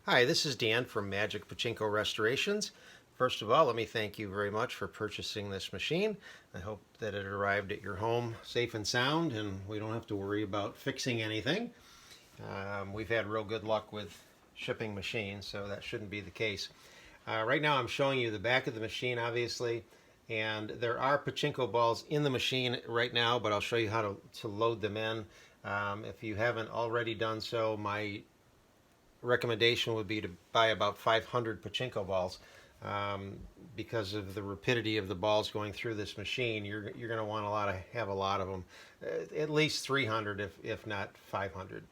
Hi, this is Dan from Magic Pachinko Restorations. First of all, let me thank you very much for purchasing this machine. I hope that it arrived at your home safe and sound and we don't have to worry about fixing anything. We've had real good luck with shipping machines, so that shouldn't be the case. Right now I'm showing you the back of the machine, obviously, and there are pachinko balls in the machine right now, but I'll show you how to load them in. If you haven't already done so, my recommendation would be to buy about 500 pachinko balls. Because of the rapidity of the balls going through this machine, you're going to want have a lot of them, at least 300 if not 500.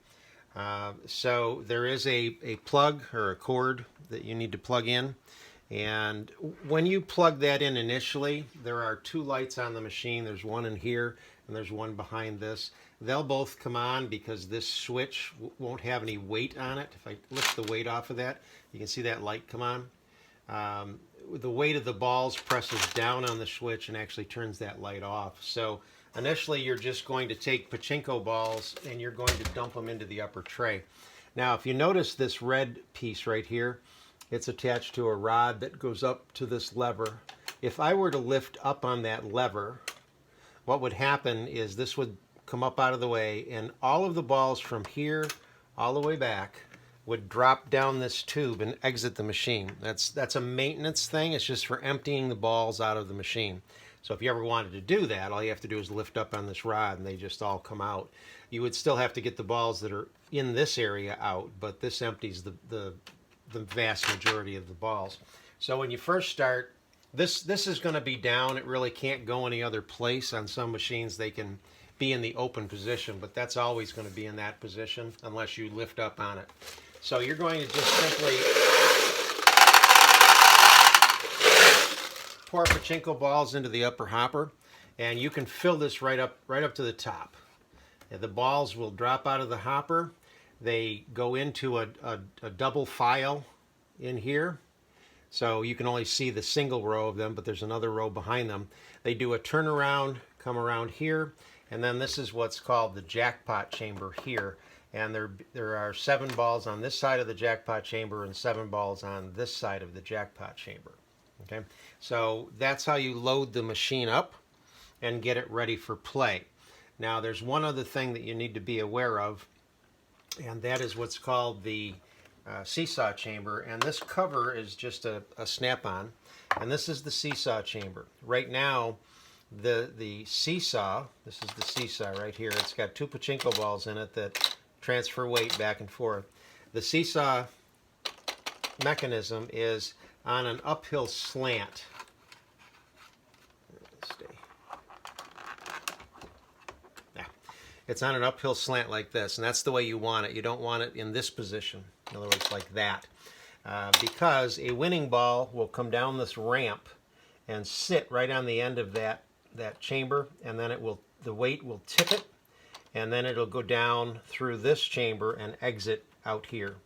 So there is a plug or a cord that you need to plug in, and when you plug that in initially, there are two lights on the machine. There's one in here and there's one behind this. They'll both come on because this switch won't have any weight on it. If I lift the weight off of that, you can see that light come on. The weight of the balls presses down on the switch and actually turns that light off. So initially you're just going to take pachinko balls and you're going to dump them into the upper tray. Now if you notice this red piece right here, it's attached to a rod that goes up to this lever. If I were to lift up on that lever, what would happen is this would come up out of the way and all of the balls from here all the way back would drop down this tube and exit the machine. That's a maintenance thing. It's just for emptying the balls out of the machine. So if you ever wanted to do that, all you have to do is lift up on this rod and they just all come out. You would still have to get the balls that are in this area out, but this empties the vast majority of the balls. So when you first start, this is going to be down. It really can't go any other place. On some machines they can be in the open position, but that's always going to be in that position unless you lift up on it. So you're going to just simply pour pachinko balls into the upper hopper, and you can fill this right up to the top. And the balls will drop out of the hopper. They go into a double file in here, so you can only see the single row of them, but there's another row behind them. They do a turnaround, come around here, and then this is what's called the jackpot chamber here. And there are 7 balls on this side of the jackpot chamber and 7 balls on this side of the jackpot chamber. Okay, so that's how you load the machine up and get it ready for play. Now there's one other thing that you need to be aware of, and that is what's called the seesaw chamber. And this cover is just a snap-on, and this is the seesaw chamber. Right now, the seesaw, this is the seesaw right here. It's got 2 pachinko balls in it that transfer weight back and forth. The seesaw mechanism is on an uphill slant. Yeah. It's on an uphill slant like this, and that's the way you want it. You don't want it in this position, in other words, like that, because a winning ball will come down this ramp and sit right on the end of that chamber, and then the weight will tip it, and then it'll go down through this chamber and exit out here.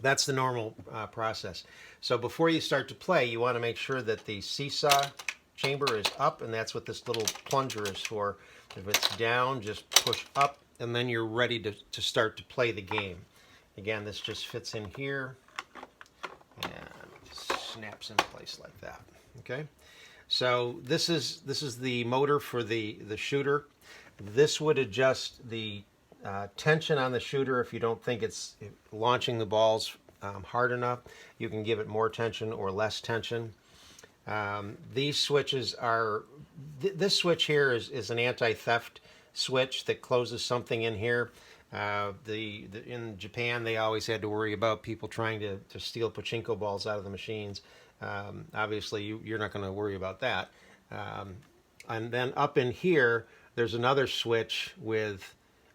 That's the normal process. So before you start to play, you want to make sure that the seesaw chamber is up, and that's what this little plunger is for. If it's down, just push up, and then you're ready to start to play the game. Again, this just fits in here and snaps in place like that. Okay, so this is the motor for the shooter. This would adjust the tension on the shooter. If you don't think it's launching the balls hard enough, you can give it more tension or less tension. These switches are, this switch here is an anti-theft switch that closes something in here. In Japan, they always had to worry about people trying to steal pachinko balls out of the machines. Obviously, you're not going to worry about that. And then up in here, there's another switch with,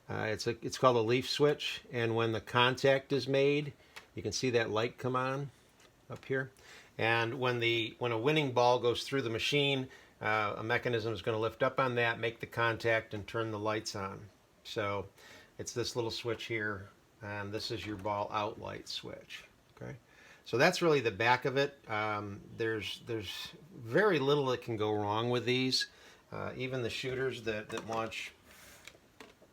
it's called a leaf switch, and when the contact is made, you can see that light come on up here. And when a winning ball goes through the machine, a mechanism is going to lift up on that, make the contact, and turn the lights on. So it's this little switch here, and this is your ball out light switch. Okay, so that's really the back of it. There's very little that can go wrong with these. Even the shooters that launch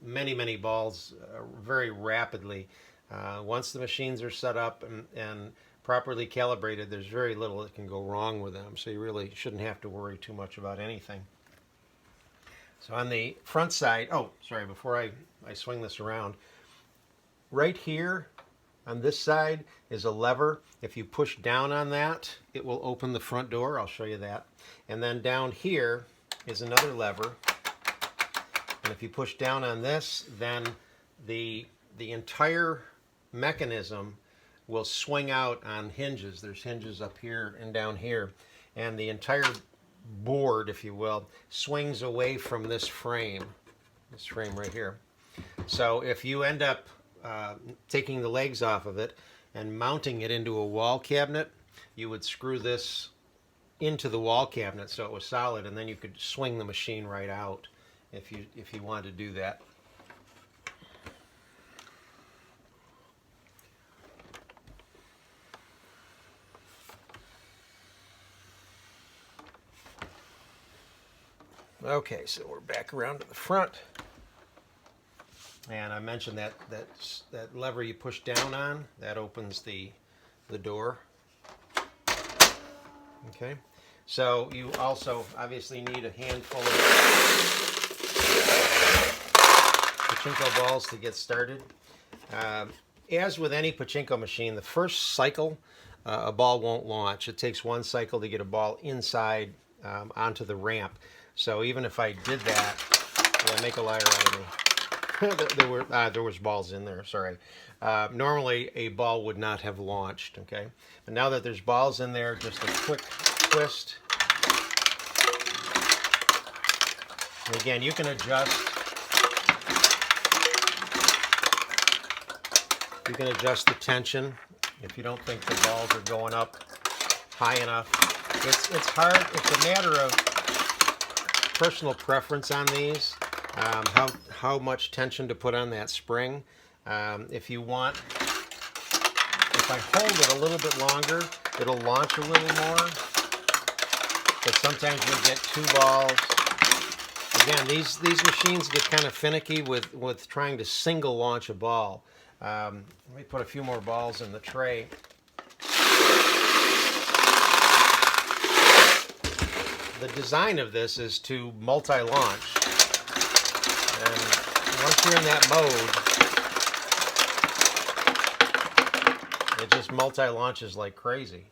many balls very rapidly, Once the machines are set up and properly calibrated, there's very little that can go wrong with them, so you really shouldn't have to worry too much about anything. So on the front side, oh, sorry, before I swing this around, right here on this side is a lever. If you push down on that, it will open the front door. I'll show you that. And then down here is another lever. And if you push down on this, then the entire mechanism will swing out on hinges. There's hinges up here and down here. And the entire board, if you will, swings away from this frame right here. So if you end up taking the legs off of it and mounting it into a wall cabinet, you would screw this into the wall cabinet so it was solid, and then you could swing the machine right out if you wanted to do that. Okay, so we're back around to the front. And I mentioned that lever you push down on, that opens the door. Okay, so you also obviously need a handful of pachinko balls to get started. As with any pachinko machine, the first cycle, a ball won't launch. It takes one cycle to get a ball inside onto the ramp. So even if I did that, yeah, make a liar out of me. There was balls in there, sorry. Normally a ball would not have launched, okay? But now that there's balls in there, just a quick twist. And again, you can adjust the tension if you don't think the balls are going up high enough. It's hard, it's a matter of personal preference on these, how much tension to put on that spring. If I hold it a little bit longer, it'll launch a little more, but sometimes you'll get two balls. Again, these machines get kind of finicky with trying to single launch a ball. Let me put a few more balls in the tray. The design of this is to multi-launch, and once you're in that mode, it just multi-launches like crazy.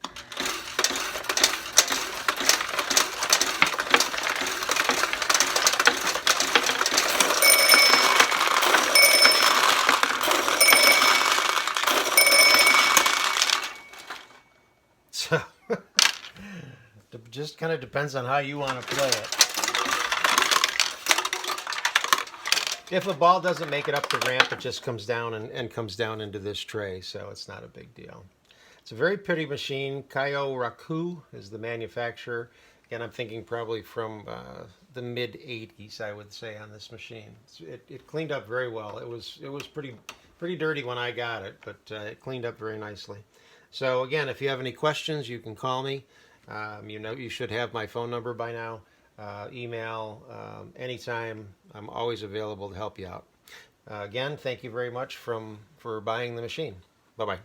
So it just kind of depends on how you want to play it. If a ball doesn't make it up the ramp, it just comes down and comes down into this tray, so it's not a big deal. It's a very pretty machine. Kyoraku is the manufacturer. Again, I'm thinking probably from the mid-'80s, I would say, on this machine. It cleaned up very well. It was pretty dirty when I got it, but it cleaned up very nicely. So again, if you have any questions, you can call me. You should have my phone number by now. Email, anytime. I'm always available to help you out. Again, thank you very much for buying the machine. Bye-bye.